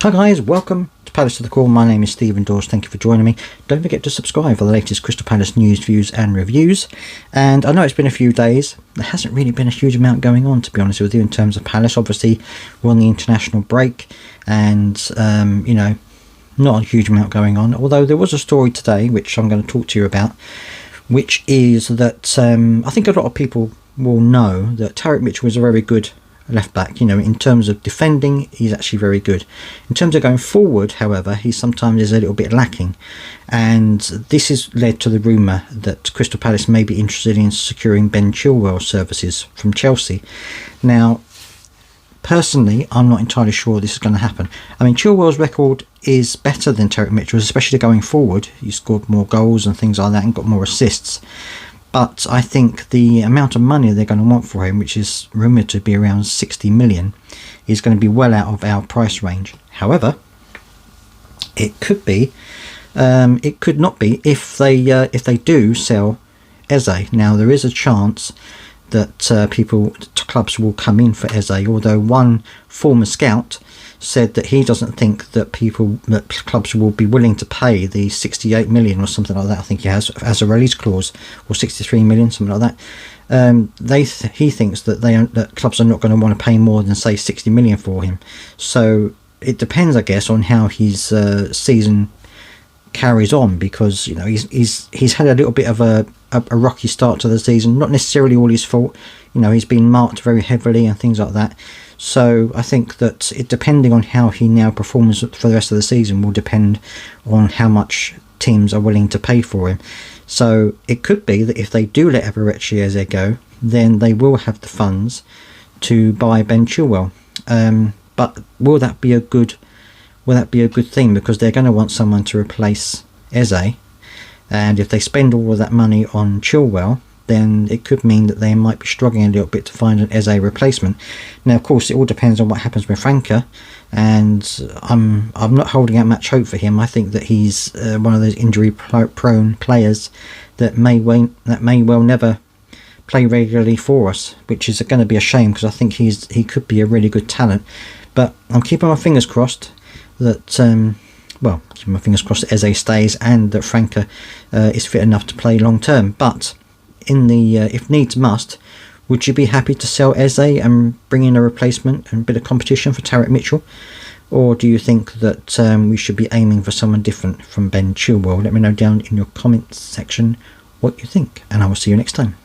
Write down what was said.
Hi guys, welcome to Palace to the Core. My name is Stephen Dawes. Thank you for joining me. Don't forget to subscribe for the latest Crystal Palace news, views and reviews. And I know it's been a few days. There hasn't really been a huge amount going on, to be honest with you, in terms of Palace. Obviously, we're on the international break and, you know, not a huge amount going on. Although there was a story today, which I'm going to talk to you about, which is that I think a lot of people will know that Tarek Mitchell is a very good left back. You know, in terms of defending, he's actually very good. In terms of going forward, however, he sometimes is a little bit lacking, and this has led to the rumour that Crystal Palace may be interested in securing Ben Chilwell's services from Chelsea. Now, personally, I'm not entirely sure this is going to happen. I mean, Chilwell's record is better than Tarek Mitchell's, especially going forward. He scored more goals and things like that and got more assists. But I think the amount of money they're going to want for him, which is rumoured to be around 60 million, is going to be well out of our price range. However, it could be, it could not be if they do sell Eze. Now there is a chance that clubs will come in for Eze, although one former scout said that he doesn't think that clubs will be willing to pay the 68 million or something like that. I think he has as a release clause, or 63 million, something like that. He thinks that clubs are not going to want to pay more than, say, 60 million for him. So it depends, I guess, on how his season carries on, because, you know, he's had a little bit of a rocky start to the season. Not necessarily all his fault. You know, he's been marked very heavily and things like that. So I think that depending on how he now performs for the rest of the season will depend on how much teams are willing to pay for him. So it could be that if they do let Eberechi Eze go, then they will have the funds to buy Ben Chilwell. But will that be a good thing? Because they're going to want someone to replace Eze, and if they spend all of that money on Chilwell, then it could mean that they might be struggling a little bit to find an Eze replacement. Now, of course, it all depends on what happens with Franca, and I'm not holding out much hope for him. I think that he's one of those injury-prone players that may well never play regularly for us, which is going to be a shame, because I think he could be a really good talent. But I'm keeping my fingers crossed that keeping my fingers crossed that Eze stays and that Franca is fit enough to play long term. But in the if needs must, would you be happy to sell Eze and bring in a replacement and a bit of competition for Tarek Mitchell? Or do you think that we should be aiming for someone different from Ben Chilwell? Let me know down in your comments section what you think, and I will see you next time.